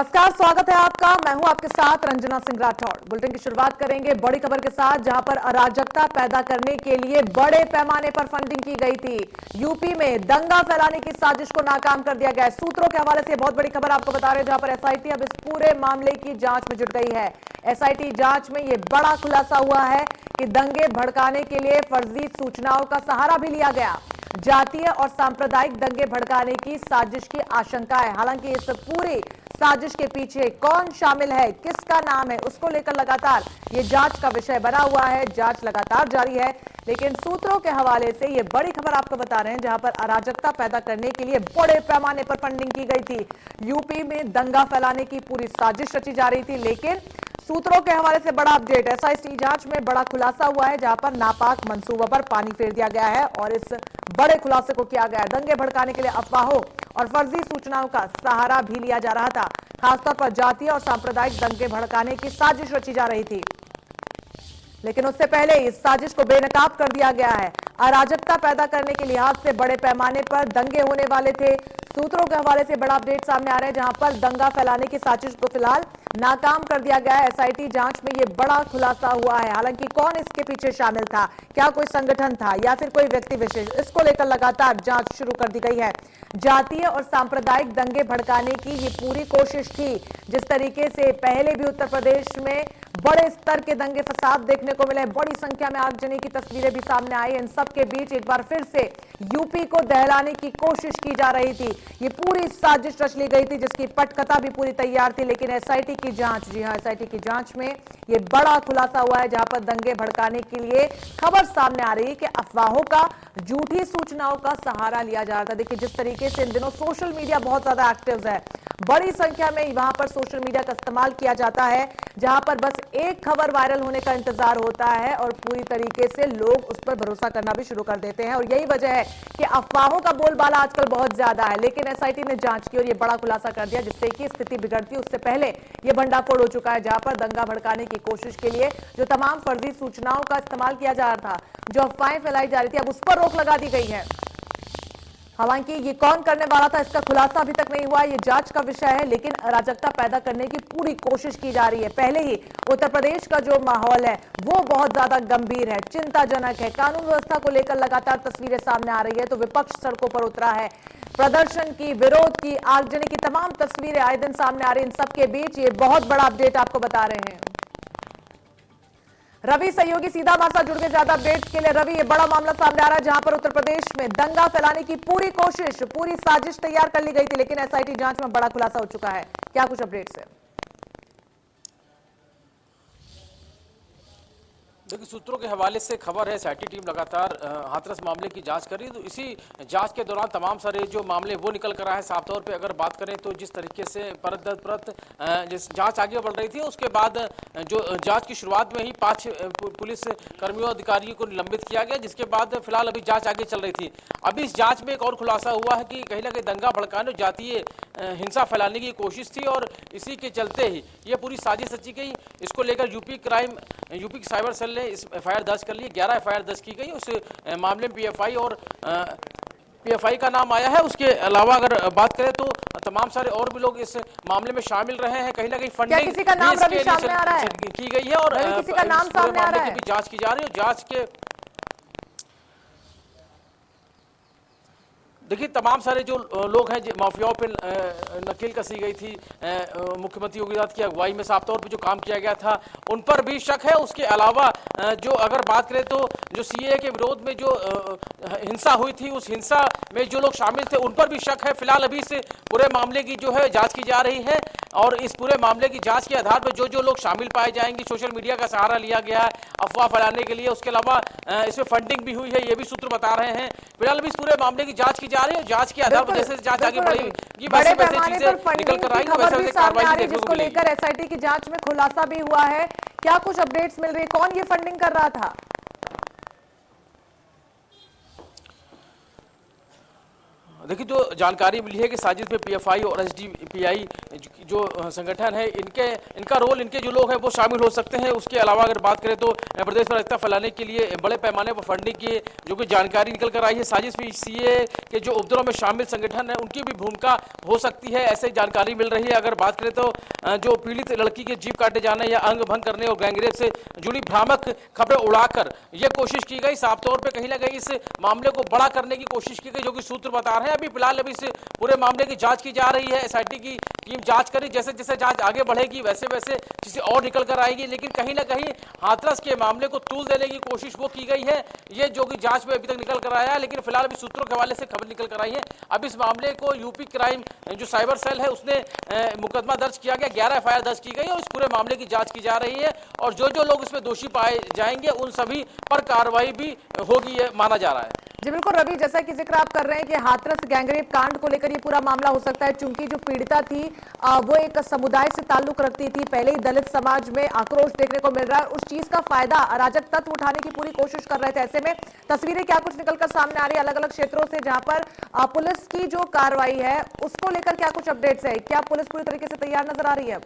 नमस्कार, स्वागत है आपका। मैं हूं आपके साथ रंजना सिंह राठौड़। बुलेटिन की शुरुआत करेंगे बड़ी खबर के साथ, जहां पर अराजकता पैदा करने के लिए बड़े पैमाने पर फंडिंग की गई थी। यूपी में दंगा फैलाने की साजिश को नाकाम कर दिया गया है। सूत्रों के हवाले से बहुत बड़ी खबर आपको बता रहे हैं, जहां पर एसआईटी अब इस पूरे मामले की जांच में जुट गई है। एसआईटी जांच में यह बड़ा खुलासा हुआ है कि दंगे भड़काने के लिए फर्जी सूचनाओं का सहारा भी लिया गया। जातीय और सांप्रदायिक दंगे भड़काने की साजिश की आशंका है। हालांकि इस पूरी साजिश के पीछे कौन शामिल है, किसका नाम है, उसको लेकर लगातार ये जांच का विषय बना हुआ है। जांच लगातार जारी है, लेकिन सूत्रों के हवाले से ये बड़ी खबर आपको बता रहे हैं, जहां पर अराजकता पैदा करने के लिए बड़े पैमाने पर फंडिंग की गई थी। यूपी में दंगा फैलाने की पूरी साजिश रची जा रही थी, लेकिन सूत्रों के हवाले से बड़ा अपडेट। एसआईटी जांच में बड़ा खुलासा हुआ है, जहां पर नापाक मंसूबों पर पानी फेर दिया गया है और इस बड़े खुलासे को किया गया है। दंगे भड़काने के लिए अफवाहों और फर्जी सूचनाओं का सहारा भी लिया जा रहा था। खासतौर पर जातीय और सांप्रदायिक दंगे भड़काने की साजिश रची जा रही थी, लेकिन उससे पहले इस साजिश को बेनकाब कर दिया गया है। अराजकता पैदा करने के लिहाज से बड़े पैमाने पर दंगे होने वाले थे। सूत्रों के हवाले से बड़ा अपडेट सामने आ रहा है, जहां पर दंगा फैलाने की साजिश को फिलहाल नाकाम कर दिया गया है। एसआईटी जांच में यह बड़ा खुलासा हुआ है। हालांकि कौन इसके पीछे शामिल था, क्या कोई संगठन था या फिर कोई व्यक्ति विशेष, इसको लेकर लगातार जांच शुरू कर दी गई है। जातीय और सांप्रदायिक दंगे भड़काने की ये पूरी कोशिश थी। जिस तरीके से पहले भी उत्तर प्रदेश में बड़े स्तर के दंगे फसाद देखने को मिले, बड़ी संख्या में आगजनी की तस्वीरें भी सामने आई। इन सब के बीच एक बार फिर से यूपी को दहलाने की कोशिश की जा रही थी। ये पूरी साजिश रच ली गई थी, जिसकी पटकथा भी पूरी तैयार थी। लेकिन एसआईटी की जांच, जी हां, एसआईटी की जांच में ये बड़ा खुलासा हुआ है, जहां पर दंगे भड़काने के लिए खबर सामने आ रही है कि अफवाहों का, झूठी सूचनाओं का सहारा लिया जा रहा था। देखिए, जिस तरीके से इन दिनों सोशल मीडिया बहुत ज्यादा एक्टिव है, बड़ी संख्या में वहां पर सोशल मीडिया का इस्तेमाल किया जाता है, जहां पर बस एक खबर वायरल होने का इंतजार होता है और पूरी तरीके से लोग उस पर भरोसा करना भी शुरू कर देते हैं। और यही वजह है कि अफवाहों का बोलबाला आजकल बहुत ज्यादा है। लेकिन एसआईटी ने जांच की और यह बड़ा खुलासा कर दिया, जिससे कि स्थिति बिगड़ती उससे पहले यह भंडाफोड़ हो चुका है, जहां पर दंगा भड़काने की कोशिश के लिए जो तमाम फर्जी सूचनाओं का इस्तेमाल किया जा रहा था, जो अफवाहें फैलाई जा रही थी, अब उस पर रोक लगा दी गई है। हालांकि ये कौन करने वाला था, इसका खुलासा अभी तक नहीं हुआ, ये जांच का विषय है। लेकिन अराजकता पैदा करने की पूरी कोशिश की जा रही है। पहले ही उत्तर प्रदेश का जो माहौल है वो बहुत ज्यादा गंभीर है, चिंताजनक है। कानून व्यवस्था को लेकर लगातार तस्वीरें सामने आ रही है, तो विपक्ष सड़कों पर उतरा है। प्रदर्शन की, विरोध की, आगजनी की तमाम तस्वीरें आए दिन सामने आ रही। इन सबके बीच ये बहुत बड़ा अपडेट आपको बता रहे हैं। रवि सहयोगी सीधा हमारे साथ जुड़ गए ज्यादा अपडेट्स के लिए। रवि, ये बड़ा मामला सामने आ रहा है, जहां पर उत्तर प्रदेश में दंगा फैलाने की पूरी कोशिश, पूरी साजिश तैयार कर ली गई थी, लेकिन एसआईटी जांच में बड़ा खुलासा हो चुका है। क्या कुछ अपडेट्स है? देखिए, सूत्रों के हवाले से खबर है, एसआईटी टीम लगातार हाथरस मामले की जांच कर रही है। तो इसी जांच के दौरान तमाम सारे जो मामले वो निकल कर आए हैं। साफ तौर पे अगर बात करें तो जिस तरीके से परत दर परत जिस जांच आगे बढ़ रही थी, उसके बाद जो जांच की शुरुआत में ही 5 पुलिस कर्मियों अधिकारियों को निलंबित किया गया, जिसके बाद फिलहाल अभी जाँच आगे चल रही थी। अभी इस जाँच में एक और खुलासा हुआ है कि कहीं ना कहीं दंगा भड़काने, जातीय हिंसा फैलाने की कोशिश थी और इसी के चलते ही ये पूरी साजिश रची गई। इसको लेकर यूपी की साइबर सेल इस एफआईआर दर्ज कर ली, 11 एफआईआर दर्ज की गई। उस मामले में पीएफआई का नाम आया है। उसके अलावा अगर बात करें तो तमाम सारे और भी लोग इस मामले में शामिल रहे हैं। कहीं ना कहीं फंडिंग किसी का नाम रवि सामने आ रहा है? की गई है और किसी का नाम सामने आ रहा है? जांच की जा रही है। जांच के देखिए, तमाम सारे जो लोग हैं, माफियाओं पे नकेल कसी गई थी मुख्यमंत्री योगी आदित्यनाथ की अगुवाई में, साफ तौर पे जो काम किया गया था उन पर भी शक है। उसके अलावा जो अगर बात करें तो जो सीएए के विरोध में जो हिंसा हुई थी, उस हिंसा में जो लोग शामिल थे उन पर भी शक है। फिलहाल अभी इस पूरे मामले की जो है जाँच की जा रही है और इस पूरे मामले की जाँच के आधार पर जो लोग शामिल पाए जाएंगे, सोशल मीडिया का सहारा लिया गया है अफवाह फैलाने के लिए, उसके अलावा इसमें फंडिंग भी हुई है, ये भी सूत्र बता रहे हैं। फिलहाल अभी इस पूरे मामले की जांच की जा रही है। जांच के आधार पर जैसे जांच आगे बढ़ेगी, बड़े पैमाने पर फंडिंग की खबर भी सामने आ रही है, देखने जिसको लेकर एसआईटी की जांच में खुलासा भी हुआ है। क्या कुछ अपडेट्स मिल रही है, कौन ये फंडिंग कर रहा था? देखिए, जो जानकारी मिली है कि साजिश में पीएफआई और एसडीपीआई जो संगठन है, इनका रोल, इनके जो लोग हैं वो शामिल हो सकते हैं। उसके अलावा अगर बात करें तो प्रदेश में अराजकता फैलाने के लिए बड़े पैमाने पर फंडिंग की जो कि जानकारी निकल कर आई है। साजिश में सीए के जो उपद्रव में शामिल संगठन है उनकी भी भूमिका हो सकती है, ऐसे जानकारी मिल रही है। अगर बात करें तो जो पीड़ित लड़की के जीभ काटे जाने या अंग भंग करने और गैंगरेप से जुड़ी भ्रामक खबरें उड़ाकर यह कोशिश की गई, साफ तौर पे कहीं ना कहीं इस मामले को बड़ा करने की कोशिश की गई, जो कि सूत्र बता रहे हैं। अभी फिलहाल अभी इस पूरे मामले की जांच की जा रही है, एसआईटी की टीम जांच करी, जैसे जैसे जांच आगे बढ़ेगी वैसे वैसे किसी और निकल कर आएगी। लेकिन कहीं ना कहीं हाथरस के मामले को तूल देने की कोशिश वो की गई है, ये जो कि जांच में अभी तक निकल कर आया है। लेकिन फिलहाल अभी सूत्रों के हवाले से खबर निकल कर आई है। अब इस मामले को यूपी क्राइम जो साइबर सेल है उसने मुकदमा दर्ज किया गया, 11 एफआईआर दर्ज की गई और इस पूरे मामले की जांच की जा रही है। और जो जो लोग इसमें दोषी पाए जाएंगे उन सभी पर कार्रवाई भी होगी, ये माना जा रहा है। जी बिल्कुल रवि, जैसा कि जिक्र आप कर रहे हैं कि हाथरस गैंगरेप कांड को लेकर ये पूरा मामला हो सकता है, चूंकि जो पीड़िता थी वो एक समुदाय से ताल्लुक रखती थी। पहले ही दलित समाज में आक्रोश देखने को मिल रहा है, उस चीज का फायदा अराजक तत्व उठाने की पूरी कोशिश कर रहे थे। ऐसे में तस्वीरें क्या कुछ निकलकर सामने आ रही है अलग अलग क्षेत्रों से, जहां पर पुलिस की जो कार्रवाई है उसको लेकर क्या कुछ अपडेट्स है? क्या पुलिस पूरी तरीके से तैयार नजर आ रही है?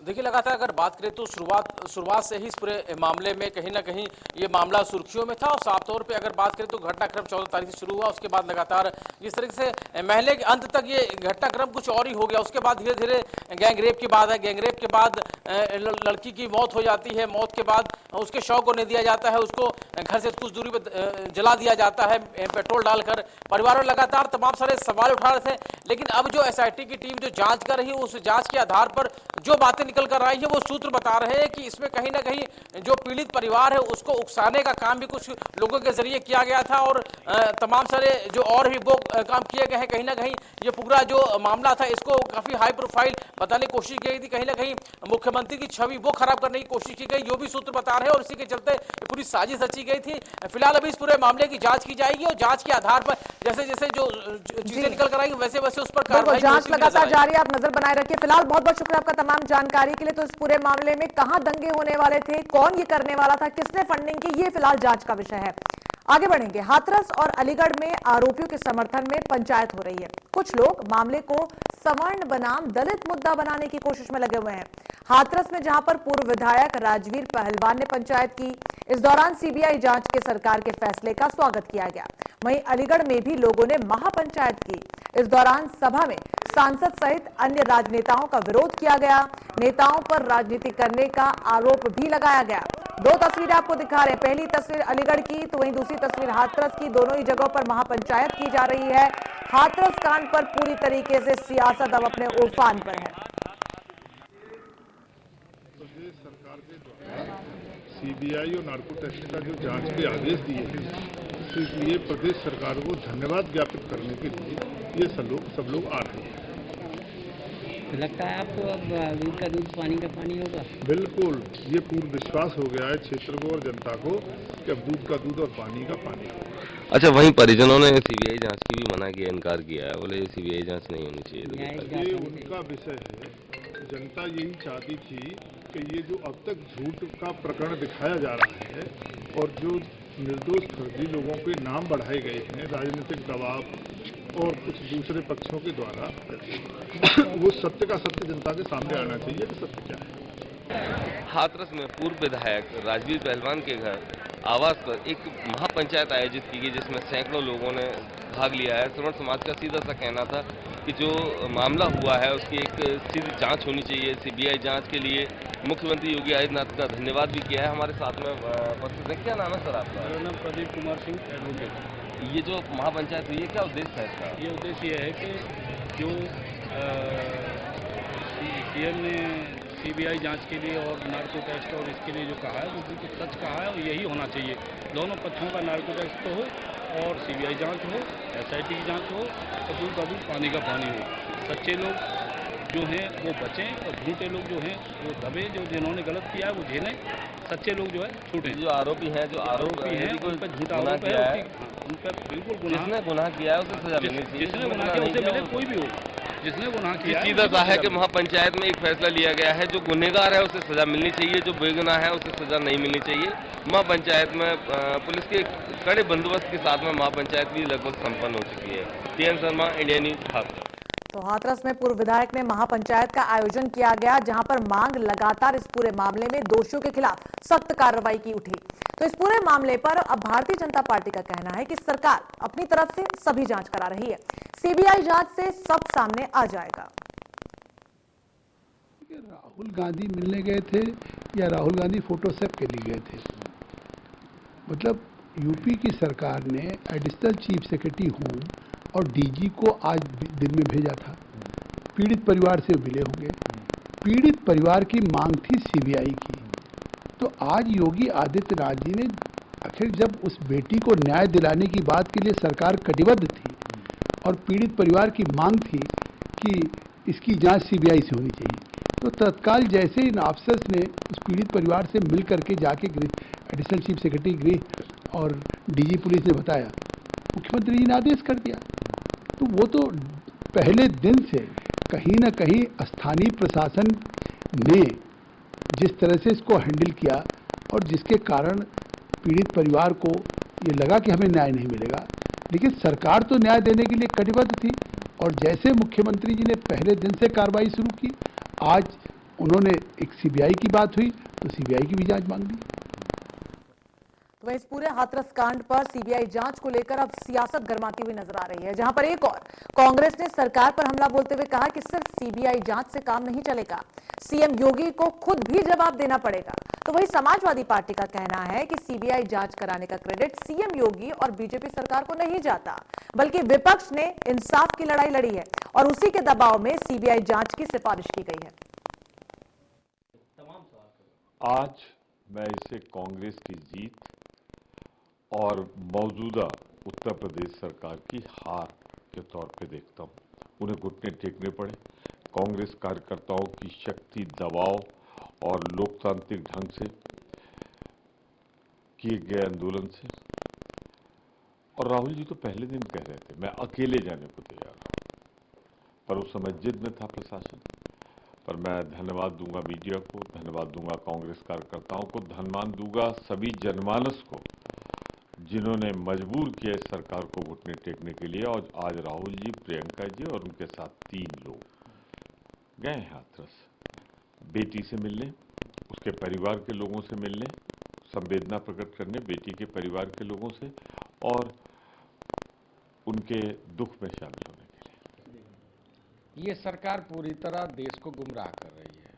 देखिए, लगातार अगर बात करें तो शुरुआत से ही इस पूरे मामले में कहीं ना कहीं ये मामला सुर्खियों में था। और साफ तौर पे अगर बात करें तो घटनाक्रम 14 तारीख से शुरू हुआ, उसके बाद लगातार जिस तरीके से महीने के अंत तक ये घटनाक्रम कुछ और ही हो गया। उसके बाद धीरे धीरे गैंगरेप की बात है, गैंगरेप के बाद लड़की की मौत हो जाती है, मौत के बाद उसके शव को नहीं दिया जाता है, उसको घर से कुछ दूरी पर जला दिया जाता है पेट्रोल डालकर। परिवार में लगातार तमाम सारे सवाल उठा रहे थे। लेकिन अब जो एसआईटी की टीम जो जांच कर रही है, उस जांच के आधार पर जो बातें निकल कर आई है वो सूत्र बता रहे हैं कि इसमें कहीं ना कहीं जो पीड़ित परिवार है उसको उकसाने का काम भी कुछ लोगों के जरिए किया गया था। और तमाम सारे जो और भी वो काम किए गए हैं। कहीं ना कहीं ये पूरा जो मामला था इसको काफी हाई प्रोफाइल बताने की कोशिश की गई थी, कहीं ना कहीं मुख्यमंत्री की छवि वो खराब करने की कोशिश की गई, जो भी सूत्र बता रहे हैं। और इसी के चलते पूरी साजिश रची गई थी। फिलहाल अभी इस पूरे मामले की जांच की जाएगी और जांच के आधार पर जैसे जैसे जो चीजें निकल कर आएंगी वैसे वैसे उस पर कार्रवाई जांच लगातार जारी है, आप नजर बनाए रखिए। फिलहाल बहुत बहुत शुक्रिया आपका तमाम जानकारी के लिए। तो इस पूरे मामले में कहां दंगे होने वाले थे, कौन ये करने वाला था, किसने फंडिंग की, ये फिलहाल जांच का विषय है। आगे बढ़ेंगे। हाथरस और अलीगढ़ में आरोपियों के समर्थन में पंचायत हो रही है। कुछ लोग मामले को सवर्ण बनाम दलित मुद्दा बनाने की कोशिश में लगे हुए हैं। हाथरस में जहां पर पूर्व विधायक राजवीर पहलवान ने पंचायत की, इस दौरान सीबीआई जांच के सरकार के फैसले का स्वागत किया गया। वहीं अलीगढ़ में भी लोगों ने महापंचायत की। इस दौरान सभा में सांसद सहित अन्य राजनेताओं का विरोध किया गया। नेताओं पर राजनीति करने का आरोप भी लगाया गया। दो तस्वीरें आपको दिखा रहे हैं, पहली तस्वीर अलीगढ़ की तो वहीं दूसरी तस्वीर हाथरस की। दोनों ही जगहों पर महापंचायत की जा रही है। हाथरस कांड पर पूरी तरीके से सियासत अब अपने उफान पर है। प्रदेश सरकार के द्वारा सीबीआई और नार्को टेस्ट का जो जांच के आदेश दिए हैं, इसलिए प्रदेश सरकार को धन्यवाद ज्ञापित करने के लिए ये सब लोग आ रहे हैं। लगता है आपको अब दूध का दूध पानी का पानी होगा? बिल्कुल, ये पूर्ण विश्वास हो गया है क्षेत्र को और जनता को कि अब दूध का दूध और पानी का पानी होगा। अच्छा, वहीं परिजनों ने सीबीआई जांच की भी मना किया, इनकार किया है, बोले ये सीबीआई जांच नहीं होनी चाहिए। ये उनका विषय है। जनता यही चाहती थी कि ये जो अब तक झूठ का प्रकरण दिखाया जा रहा है और जो निर्दोष फर्जी लोगों के नाम बढ़ाए गए हैं राजनीतिक दबाव और कुछ दूसरे पक्षों के द्वारा, वो सत्य का सत्य जनता के सामने आना चाहिए कि सत्य क्या है। हाथरस में पूर्व विधायक राजवीर पहलवान के घर आवास पर एक महापंचायत आयोजित की गई, जिसमें सैकड़ों लोगों ने भाग लिया है। श्रवण समाज का सीधा सा कहना था कि जो मामला हुआ है उसकी एक सीधी जांच होनी चाहिए। सीबीआई जांच के लिए मुख्यमंत्री योगी आदित्यनाथ का धन्यवाद भी किया है। हमारे साथ में उपस्थित है। क्या नाम है सर आपका? मेरा नाम प्रदीप कुमार सिंह, एडवोकेट। ये जो महापंचायत हुई है, क्या उद्देश्य है इसका? ये उद्देश्य ये है कि जो सीएम ने सीबीआई जांच के लिए और नार्को टेस्ट और इसके लिए जो कहा है वो बिल्कुल सच कहा है और यही होना चाहिए। दोनों पक्षों का नार्को टेस्ट तो हो और सीबीआई जांच हो, एसआईटी की जांच हो और दूध का दूध पानी का पानी हो। सच्चे लोग जो हैं वो बचें और झूठे लोग जो हैं वो दबे, जो जिन्होंने गलत किया है वो झेलें, सच्चे लोग जो है छूटें। जो आरोपी है, जो आरोपी है उन पर झूठा आरोप है, उन पर बिल्कुल जिसने गुनाह किया है उसे सजा मिलनी चाहिए। जिसने गुनाह किया उसे मिले, कोई भी हो। जिसने गुनाह किया सीधा सा है कि महापंचायत में एक फैसला लिया गया है, जो गुनहगार है उसे सजा मिलनी चाहिए, जो बेगुनाह है उसे सजा नहीं मिलनी चाहिए। महापंचायत में पुलिस के कड़े बंदोबस्त के साथ में महापंचायत भी लगभग संपन्न हो चुकी है। TN Sharma, India news, Hathras. तो हाथरस में पूर्व विधायक ने महापंचायत का आयोजन किया गया, जहां पर मांग लगातार इस पूरे मामले में दोषियों के खिलाफ सख्त कार्रवाई की उठी। तो इस पूरे मामले पर अब भारतीय जनता पार्टी का कहना है कि सरकार अपनी तरफ से सभी जांच करा रही है, सीबीआई जांच से सब सामने आ जाएगा। राहुल गांधी मिलने गए थे या राहुल गांधी फोटोशॉप के लिए गए थे? मतलब यूपी की सरकार ने एडिशनल चीफ सेक्रेटरी होम और डीजी को आज दिन में भेजा था। पीड़ित परिवार से मिले होंगे। पीड़ित परिवार की मांग थी सीबीआई की। तो आज योगी आदित्यनाथ जी ने आखिर जब उस बेटी को न्याय दिलाने की बात के लिए सरकार कटिबद्ध थी और पीड़ित परिवार की मांग थी कि इसकी जांच सीबीआई से होनी चाहिए, तो तत्काल जैसे इन अफसर्स ने उस पीड़ित परिवार से मिल करके जाके एडिशनल चीफ सेक्रेटरी गृह और डीजी पुलिस ने बताया, मुख्यमंत्री जी ने आदेश कर दिया। तो वो तो पहले दिन से कहीं ना कहीं स्थानीय प्रशासन ने जिस तरह से इसको हैंडल किया और जिसके कारण पीड़ित परिवार को ये लगा कि हमें न्याय नहीं मिलेगा, लेकिन सरकार तो न्याय देने के लिए कटिबद्ध थी। और जैसे मुख्यमंत्री जी ने पहले दिन से कार्रवाई शुरू की, आज उन्होंने एक सीबीआई की बात हुई तो सीबीआई की भी जांच मांग ली। तो वहीं इस पूरे हाथरस कांड पर सीबीआई जांच को लेकर अब सियासत गर्माती हुई नजर आ रही है, जहां पर एक और कांग्रेस ने सरकार पर हमला बोलते हुए कहा कि सिर्फ सीबीआई जांच से काम नहीं चलेगा, सीएम योगी को खुद भी जवाब देना पड़ेगा। तो वहीं समाजवादी पार्टी का कहना है कि सीबीआई जांच कराने का क्रेडिट सीएम योगी और बीजेपी सरकार को नहीं जाता, बल्कि विपक्ष ने इंसाफ की लड़ाई लड़ी है और उसी के दबाव में सीबीआई जांच की सिफारिश की गई है। आज मैं इसे कांग्रेस की जीत और मौजूदा उत्तर प्रदेश सरकार की हार के तौर पे देखता हूं। उन्हें घुटने टेकने पड़े। कांग्रेस कार्यकर्ताओं की शक्ति, दबाव और लोकतांत्रिक ढंग से किए गए आंदोलन से। और राहुल जी तो पहले दिन कह रहे थे मैं अकेले जाने को तैयार हूं, पर उस समय जिद में था प्रशासन। पर मैं धन्यवाद दूंगा मीडिया को, धन्यवाद दूंगा कांग्रेस कार्यकर्ताओं को, धन्यवाद दूंगा सभी जनमानस को जिन्होंने मजबूर किया इस सरकार को घुटने टेकने के लिए। और आज राहुल जी, प्रियंका जी और उनके साथ 3 लोग गए हैं हाथरस बेटी से मिलने, उसके परिवार के लोगों से मिलने, संवेदना प्रकट करने बेटी के परिवार के लोगों से और उनके दुख में शामिल होने के लिए। ये सरकार पूरी तरह देश को गुमराह कर रही है।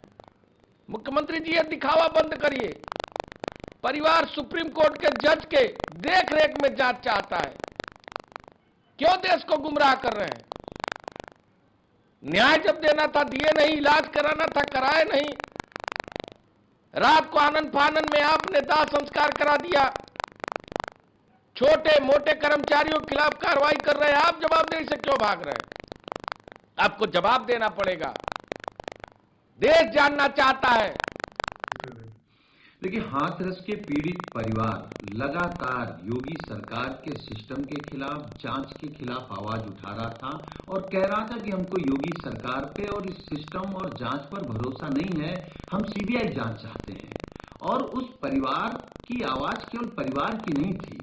मुख्यमंत्री जी ये दिखावा बंद करिए। परिवार सुप्रीम कोर्ट के जज के देख रेख में जांच चाहता है, क्यों देश को गुमराह कर रहे हैं? न्याय जब देना था दिए नहीं, इलाज कराना था कराए नहीं, रात को आनंद फानन में आपने दाह संस्कार करा दिया, छोटे मोटे कर्मचारियों के खिलाफ कार्रवाई कर रहे हैं। आप जवाबदेही से क्यों भाग रहे हैं? आपको जवाब देना पड़ेगा। देश जानना चाहता है। देखिए, हाथरस के पीड़ित परिवार लगातार योगी सरकार के सिस्टम के खिलाफ, जांच के खिलाफ आवाज उठा रहा था और कह रहा था कि हमको योगी सरकार पे और इस सिस्टम और जांच पर भरोसा नहीं है, हम सीबीआई जांच चाहते हैं। और उस परिवार की आवाज केवल परिवार की नहीं थी,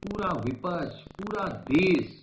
पूरा विपक्ष, पूरा देश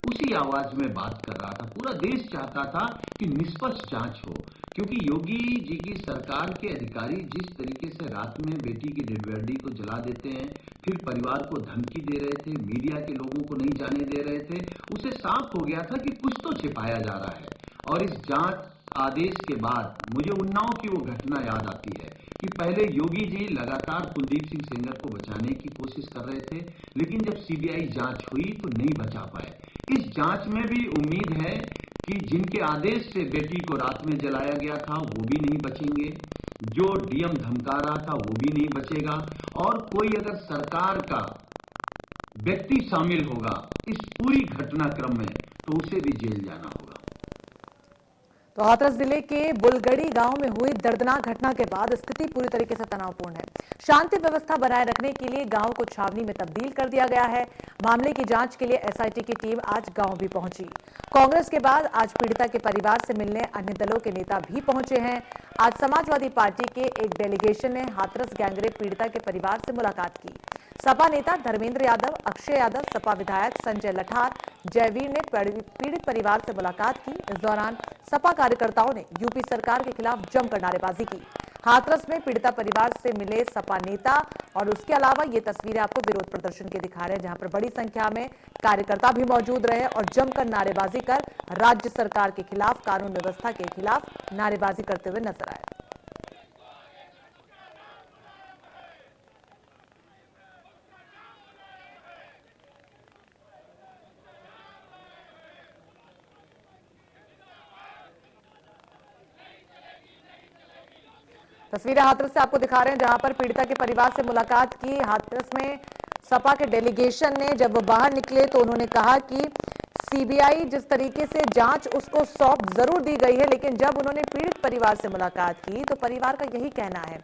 उसी आवाज में बात कर रहा था। पूरा देश चाहता था कि निष्पक्ष जांच हो, क्योंकि योगी जी की सरकार के अधिकारी जिस तरीके से रात में बेटी की डेड बॉडी को जला देते हैं, फिर परिवार को धमकी दे रहे थे, मीडिया के लोगों को नहीं जाने दे रहे थे, उसे साफ हो गया था कि कुछ तो छिपाया जा रहा है। और इस जांच आदेश के बाद मुझे उन्नाव की वो घटना याद आती है कि पहले योगी जी लगातार कुलदीप सिंह सेंगर को बचाने की कोशिश कर रहे थे, लेकिन जब सीबीआई जांच हुई तो नहीं बचा पाए। इस जांच में भी उम्मीद है कि जिनके आदेश से बेटी को रात में जलाया गया था वो भी नहीं बचेंगे, जो डीएम धमका रहा था वो भी नहीं बचेगा, और कोई अगर सरकार का व्यक्ति शामिल होगा इस पूरी घटनाक्रम में तो उसे भी जेल जाना होगा। तो हाथरस जिले के बुलगड़ी गांव में हुई दर्दनाक घटना के बाद स्थिति पूरी तरीके से तनावपूर्ण है। शांति व्यवस्था बनाए रखने के लिए गांव को छावनी में तब्दील कर दिया गया है। मामले की जांच के लिए एसआईटी की टीम आज गांव भी पहुंची। कांग्रेस के बाद आज पीड़िता के परिवार से मिलने अन्य दलों के नेता भी पहुंचे हैं। आज समाजवादी पार्टी के एक डेलीगेशन ने हाथरस गैंगरेप पीड़िता के परिवार से मुलाकात की। सपा नेता धर्मेंद्र यादव, अक्षय यादव, सपा विधायक संजय लठार, जयवीर ने पीड़ित परिवार से मुलाकात की। इस दौरान सपा कार्यकर्ताओं ने यूपी सरकार के खिलाफ जमकर नारेबाजी की। हाथरस में पीड़िता परिवार से मिले सपा नेता और उसके अलावा ये तस्वीरें आपको विरोध प्रदर्शन की दिखा रहे हैं, जहां पर बड़ी संख्या में कार्यकर्ता भी मौजूद रहे और जमकर नारेबाजी कर राज्य सरकार के खिलाफ, कानून व्यवस्था के खिलाफ नारेबाजी करते हुए नजर आए। तस्वीरें हाथरस से आपको दिखा रहे हैं, जहां पर पीड़िता के परिवार से मुलाकात की। हाथरस में सपा के डेलीगेशन ने जब वो बाहर निकले तो उन्होंने कहा कि सीबीआई जिस तरीके से जांच उसको सौंप जरूर दी गई है, लेकिन जब उन्होंने पीड़ित परिवार से मुलाकात की तो परिवार का यही कहना है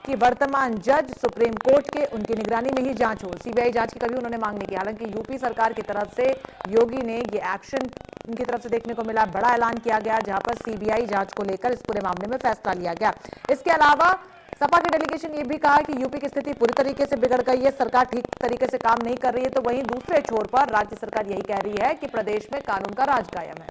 कि वर्तमान जज सुप्रीम कोर्ट के उनकी निगरानी में ही जांच हो। सीबीआई जांच की कभी उन्होंने मांग नहीं की। हालांकि यूपी सरकार की तरफ से योगी ने ये एक्शन उनकी तरफ से देखने को मिला, बड़ा ऐलान किया गया जहां पर सीबीआई जांच को लेकर इस पूरे मामले में फैसला लिया गया। इसके अलावा सपा के डेलीगेशन ये भी कहा कि यूपी की स्थिति पूरी तरीके से बिगड़ गई है, सरकार ठीक तरीके से काम नहीं कर रही है। तो वहीं दूसरे छोर पर राज्य सरकार यही कह रही है कि प्रदेश में कानून का राज कायम है।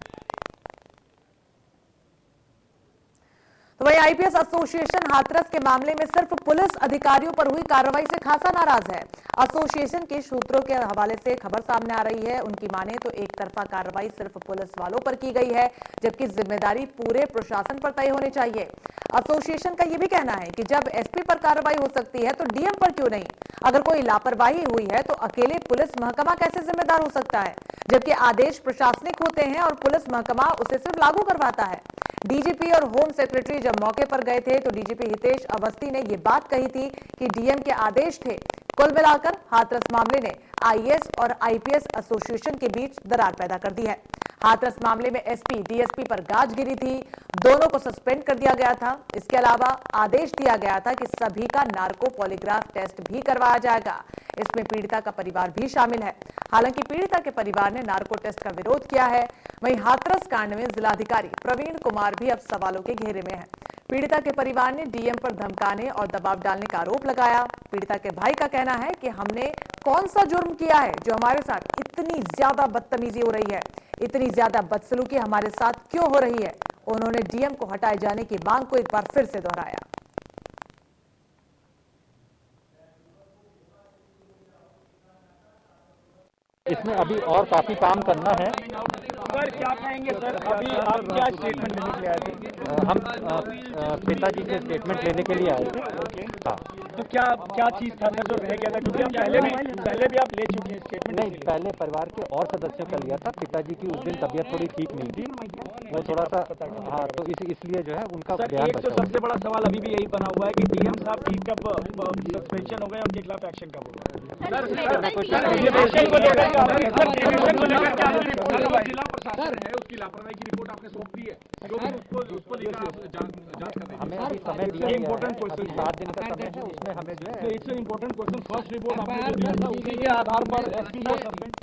तो वही आईपीएस एसोसिएशन हाथरस के मामले में सिर्फ पुलिस अधिकारियों पर हुई कार्रवाई से खासा नाराज है। एसोसिएशन के सूत्रों के हवाले से खबर सामने आ रही है, उनकी माने तो एक तरफा कार्रवाई सिर्फ पुलिस वालों पर की गई है, जबकि जिम्मेदारी पूरे प्रशासन पर तय होनी चाहिए। एसोसिएशन का यह भी कहना है कि जब एसपी पर कार्रवाई हो सकती है तो डीएम पर क्यों नहीं? अगर कोई लापरवाही हुई है तो अकेले पुलिस महकमा कैसे जिम्मेदार हो सकता है, जबकि आदेश प्रशासनिक होते हैं और पुलिस महकमा उसे सिर्फ लागू करवाता है। डीजीपी और होम सेक्रेटरी जब मौके पर गए थे तो डीजीपी हितेश अवस्थी ने यह बात कही थी कि डीएम के आदेश थे। कुल मिलाकर हाथरस मामले ने आईएएस और आईपीएस एसोसिएशन के बीच दरार पैदा कर दी है। हाथरस मामले में एसपी डीएसपी पर गाज गिरी थी, दोनों को सस्पेंड कर दिया गया था। इसके अलावा आदेश दिया गया था कि सभी का नार्को पॉलीग्राफ टेस्ट भी करवाया जाएगा। इसमें पीड़िता का परिवार भी शामिल है। हालांकि पीड़िता के परिवार ने नार्को टेस्ट का विरोध किया है। वहीं हाथरस कांड में जिलाधिकारी प्रवीण कुमार भी अब सवालों के घेरे में है। पीड़िता के परिवार ने डीएम पर धमकाने और दबाव डालने का आरोप लगाया। पीड़िता के भाई का कहना है कि हमने कौन सा जुर्म किया है जो हमारे साथ इतनी ज्यादा बदतमीजी हो रही है, इतनी ज्यादा बदसलूकी हमारे साथ क्यों हो रही है। उन्होंने डीएम को हटाए जाने की मांग को एक बार फिर से दोहराया। इसमें अभी और काफी काम करना है। सर क्या कहेंगे सर, अभी आप क्या स्टेटमेंट लेने के लिए आए थे? हम पिताजी से स्टेटमेंट लेने के लिए आए थे। ओके, हाँ। तो क्या चीज था सर जो रह गया था, क्योंकि आप पहले भी आप ले चुके हैं स्टेटमेंट? नहीं, पहले परिवार के और सदस्यों का लिया था। पिताजी की उस दिन तबीयत थोड़ी ठीक नहीं थी, वो थोड़ा सा, हाँ, तो इसलिए जो है उनका बयान एक तो सबसे बड़ा सवाल अभी भी यही बना हुआ है कि डीएम साहब की कब सस्पेंशन हो गए, उनके खिलाफ एक्शन कब होगा? जिला प्रशासन है, उसकी लापरवाही की रिपोर्ट आपने सौंप दी है, जो भी उसको लेकर जांच कर रहे हैं। हमें अभी समय दिया इम्पोर्टेंट क्वेश्चन, 7 दिन का समय है, उसमें हमें जो है it's important question. First report आपने जो दिया था उसी के आधार पर एसपी को सस्पेंड।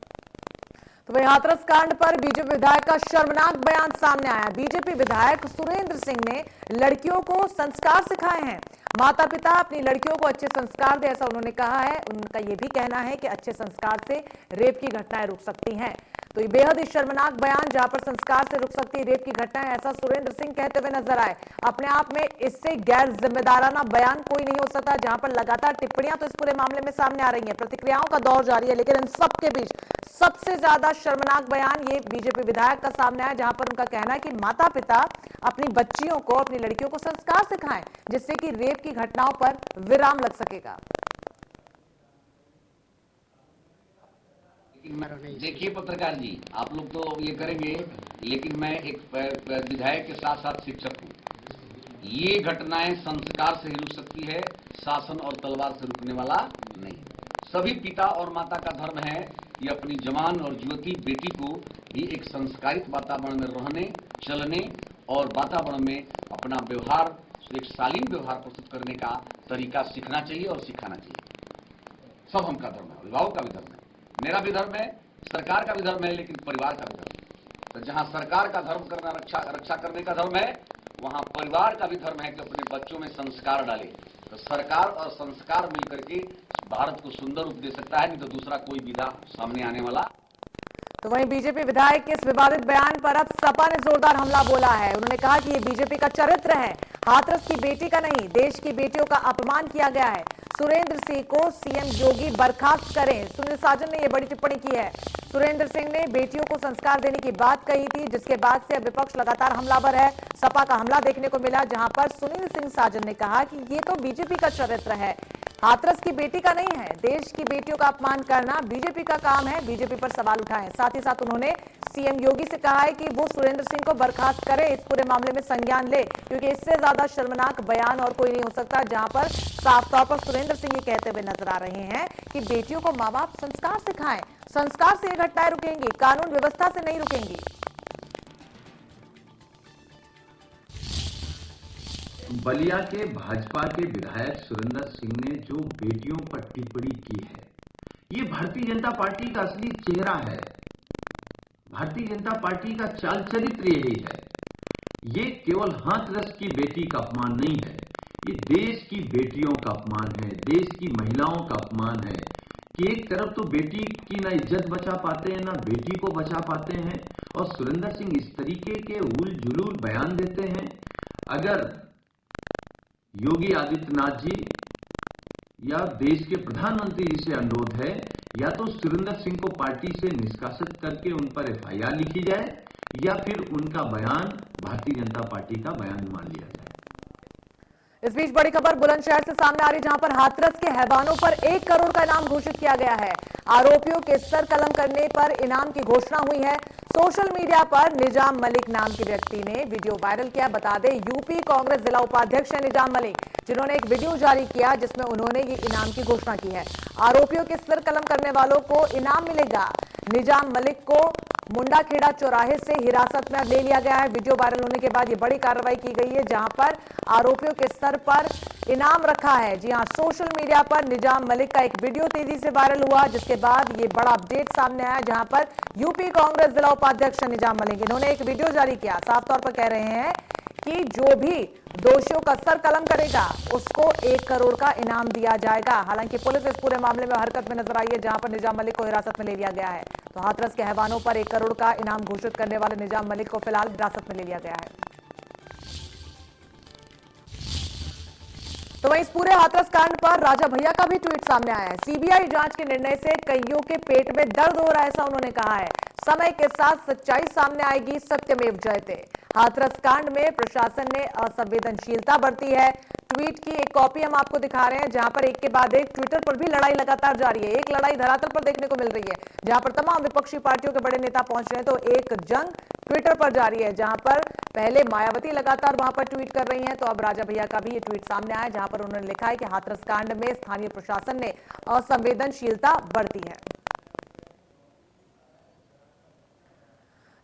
तो वहीं हाथरस कांड पर बीजेपी विधायक का शर्मनाक बयान सामने आया। बीजेपी विधायक सुरेंद्र सिंह ने लड़कियों को संस्कार सिखाए हैं। माता पिता अपनी लड़कियों को अच्छे संस्कार दे, ऐसा उन्होंने कहा है। उनका यह भी कहना है कि अच्छे संस्कार से रेप की घटनाएं रुक सकती हैं। तो ये बेहद ही शर्मनाक बयान, जहां पर संस्कार से रुक सकती है रेप की घटनाएं, ऐसा सुरेंद्र सिंह कहते हुए नजर आए। अपने आप में इससे गैर जिम्मेदाराना बयान कोई नहीं हो सकता, जहां पर लगातार टिप्पणियां तो इस पूरे मामले में सामने आ रही हैं, प्रतिक्रियाओं का दौर जारी है। लेकिन इन सबके बीच सबसे ज्यादा शर्मनाक बयान ये बीजेपी विधायक का सामने आया, जहां पर उनका कहना है कि माता पिता अपनी बच्चियों को, अपनी लड़कियों को संस्कार सिखाएं, जिससे कि रेप की घटनाओं पर विराम लग सकेगा। देखिए पत्रकार जी, आप लोग तो ये करेंगे, लेकिन मैं एक विधायक के साथ साथ शिक्षक हूँ। ये घटनाएं संस्कार से ही रुक सकती है, शासन और तलवार से रुकने वाला नहीं। सभी पिता और माता का धर्म है कि अपनी जवान और युवती बेटी को भी एक संस्कारित वातावरण में रहने, चलने और वातावरण में अपना व्यवहार, एक शालीन व्यवहार प्रस्तुत करने का तरीका सीखना चाहिए और सिखाना चाहिए। सब हमका धर्म है, अभिभावक का भी धर्म है, मेरा भी धर्म है, सरकार का भी धर्म है, लेकिन परिवार का भी धर्म है। तो जहां सरकार का धर्म करना रक्षा करने का धर्म है, वहां परिवार का भी धर्म है कि अपने बच्चों में संस्कार डाले। तो सरकार और संस्कार मिलकर के भारत को सुंदर रूप दे सकता है, नहीं तो दूसरा कोई विधा सामने आने वाला। तो वहीं बीजेपी विधायक के इस विवादित बयान पर अब सपा ने जोरदार हमला बोला है। उन्होंने कहा कि ये बीजेपी का चरित्र है, हाथरस की बेटी का नहीं, देश की बेटियों का अपमान किया गया है। सुरेंद्र सिंह को सीएम योगी बर्खास्त करें, सुनील साजन ने यह बड़ी टिप्पणी की है। सुरेंद्र सिंह ने बेटियों को संस्कार देने की बात कही थी, जिसके बाद से अब विपक्ष लगातार हमलावर है। सपा का हमला देखने को मिला, जहां पर सुनील सिंह साजन ने कहा कि ये तो बीजेपी का चरित्र है, हाथरस की बेटी का नहीं है। देश की बेटियों का अपमान करना बीजेपी का काम है, बीजेपी पर सवाल उठाए। साथ ही साथ उन्होंने सीएम योगी से कहा है कि वो सुरेंद्र सिंह को बर्खास्त करे, इस पूरे मामले में संज्ञान ले, क्योंकि इससे ज्यादा शर्मनाक बयान और कोई नहीं हो सकता, जहां पर साफ तौर पर सुरेंद्र सिंह ये कहते हुए नजर आ रहे हैं कि बेटियों को मां बाप संस्कार सिखाएं, संस्कार से ये घटनाएं रुकेंगी, कानून व्यवस्था से नहीं रुकेंगी। बलिया के भाजपा के विधायक सुरेंद्र सिंह ने जो बेटियों पर टिप्पणी की है, ये भारतीय जनता पार्टी का असली चेहरा है। भारतीय जनता पार्टी का चाल चरित्र यही है। ये केवल हाथरस की बेटी का अपमान नहीं है, ये देश की बेटियों का अपमान है, देश की महिलाओं का अपमान है कि एक तरफ तो बेटी की ना इज्जत बचा पाते हैं, ना बेटी को बचा पाते हैं, और सुरेंद्र सिंह इस तरीके के उल जुलूल बयान देते हैं। अगर योगी आदित्यनाथ जी या देश के प्रधानमंत्री जी से अनुरोध है, या तो सुरेंद्र सिंह को पार्टी से निष्कासित करके उन पर एफआईआर लिखी जाए, या फिर उनका बयान भारतीय जनता पार्टी का बयान मान लिया जाए। इस बीच बड़ी खबर बुलंदशहर से सामने आ रही, जहां पर हाथरस के हैवानों पर 1 करोड़ का इनाम घोषित किया गया है। आरोपियों के सर कलम करने पर इनाम की घोषणा हुई है। सोशल मीडिया पर निजाम मलिक नाम के व्यक्ति ने वीडियो वायरल किया। बता दें, यूपी कांग्रेस जिला उपाध्यक्ष है निजाम मलिक, जिन्होंने एक वीडियो जारी किया जिसमें उन्होंने ये इनाम की घोषणा की है। आरोपियों के सर कलम करने वालों को इनाम मिलेगा। निजाम मलिक को मुंडाखेड़ा चौराहे से हिरासत में ले लिया गया है। वीडियो वायरल होने के बाद ये बड़ी कार्रवाई की गई है, जहां पर आरोपियों के सर पर इनाम रखा है। जी हां, सोशल मीडिया पर निजाम मलिक का एक वीडियो तेजी से वायरल हुआ, जिसके बाद ये बड़ा अपडेट सामने आया, जहां पर यूपी कांग्रेस जिला उपाध्यक्ष निजाम मलिक, इन्होंने एक वीडियो जारी किया। साफ तौर पर कह रहे हैं कि जो भी दोषियों का सर कलम करेगा उसको 1 करोड़ का इनाम दिया जाएगा। हालांकि पुलिस इस पूरे मामले में हरकत में नजर आई है, जहां पर निजाम मलिक को हिरासत में ले लिया गया है। तो हाथरस के हैवानों पर 1 करोड़ का इनाम घोषित करने वाले निजाम मलिक को फिलहाल हिरासत में ले लिया गया है। तो वहीं इस पूरे हाथरस कांड पर राजा भैया का भी ट्वीट सामने आया है। सीबीआई जांच के निर्णय से कईयों के पेट में दर्द हो रहा है, ऐसा उन्होंने कहा है। समय के साथ सच्चाई सामने आएगी, सत्यमेव जयते। हाथरस कांड में प्रशासन ने असंवेदनशीलता बरती है। ट्वीट की एक कॉपी हम आपको दिखा रहे हैं, जहां पर एक के बाद एक ट्विटर पर भी लड़ाई लगातार जारी है। एक लड़ाई धरातल पर देखने को मिल रही है, जहां पर तमाम विपक्षी पार्टियों के बड़े नेता पहुंच रहे हैं, तो एक जंग ट्विटर पर जारी है, जहां पर पहले मायावती लगातार वहां पर ट्वीट कर रही हैं, तो अब राजा भैया का भी ये ट्वीट सामने आया, जहां पर उन्होंने लिखा है कि हाथरस कांड में स्थानीय प्रशासन ने असंवेदनशीलता बरती है।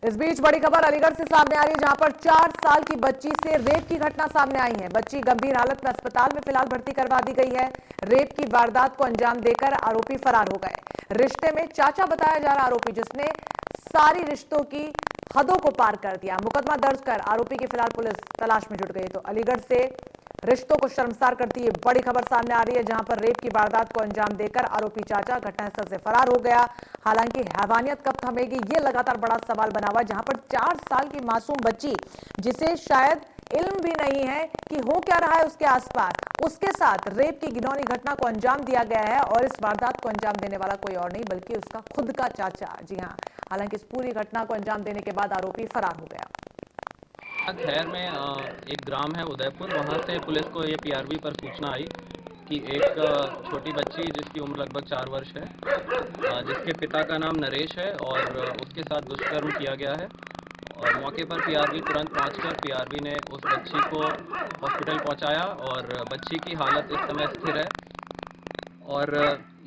इस बीच बड़ी खबर अलीगढ़ से सामने आ रही है, जहां पर 4 साल की बच्ची से रेप की घटना सामने आई है। बच्ची गंभीर हालत में अस्पताल में फिलहाल भर्ती करवा दी गई है। रेप की वारदात को अंजाम देकर आरोपी फरार हो गए। रिश्ते में चाचा बताया जा रहा आरोपी, जिसने सारी रिश्तों की हदों को पार कर दिया। मुकदमा दर्ज कर आरोपी की फिलहाल पुलिस तलाश में जुट गई। तो अलीगढ़ से रिश्तों को शर्मसार करती है बड़ी खबर सामने आ रही है, जहां पर रेप की वारदात को अंजाम देकर आरोपी चाचा घटनास्थल से फरार हो गया। हालांकि हैवानियत कब थमेगी, ये लगातार बड़ा सवाल बना हुआ है, जहां पर 4 साल की मासूम बच्ची, जिसे शायद इल्म भी नहीं है कि हो क्या रहा है उसके आसपास, उसके साथ रेप की घिनौनी घटना को अंजाम दिया गया है। और इस वारदात को अंजाम देने वाला कोई और नहीं बल्कि उसका खुद का चाचा। जी हाँ, हालांकि इस पूरी घटना को अंजाम देने के बाद आरोपी फरार हो गया। खैर में एक ग्राम है उदयपुर, वहाँ से पुलिस को ये पीआरवी पर सूचना आई कि एक छोटी बच्ची जिसकी उम्र लगभग 4 वर्ष है, जिसके पिता का नाम नरेश है, और उसके साथ दुष्कर्म किया गया है। और मौके पर पीआरवी तुरंत पहुंचकर पीआरवी ने उस बच्ची को हॉस्पिटल पहुंचाया और बच्ची की हालत इस समय स्थिर है। और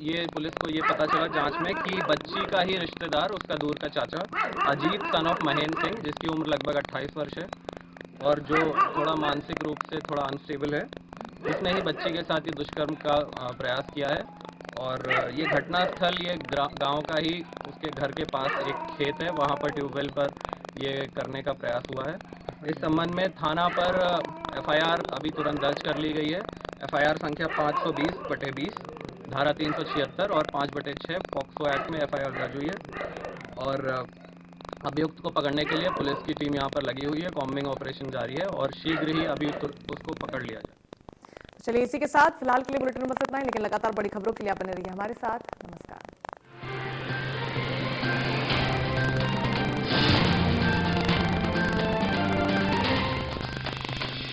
ये पुलिस को ये पता चला जांच में कि बच्ची का ही रिश्तेदार, उसका दूर का चाचा अजीत सन ऑफ महेंद्र सिंह, जिसकी उम्र लगभग 28 वर्ष है, और जो थोड़ा मानसिक रूप से थोड़ा अनस्टेबल है, उसने ही बच्ची के साथ ये दुष्कर्म का प्रयास किया है। और ये घटना स्थल ये गांव का ही उसके घर के पास एक खेत है, वहां पर ट्यूबवेल पर ये करने का प्रयास हुआ है। इस संबंध में थाना पर एफआईआर अभी तुरंत दर्ज कर ली गई है। एफआईआर संख्या 520/20, धारा 376 और 5/6 पॉक्सो एक्ट में एफआईआर दर्ज हुई है। और अभियुक्त को पकड़ने के लिए पुलिस की टीम यहाँ पर लगी हुई है, कॉम्बिंग ऑपरेशन जारी है और शीघ्र ही अभियुक्त उसको पकड़ लिया जाए। चलिए इसी के साथ फिलहाल के लिए बुलेटिन में बस इतना ही, लेकिन लगातार बड़ी खबरों के लिए आप बने रहिए हमारे साथ। नमस्कार।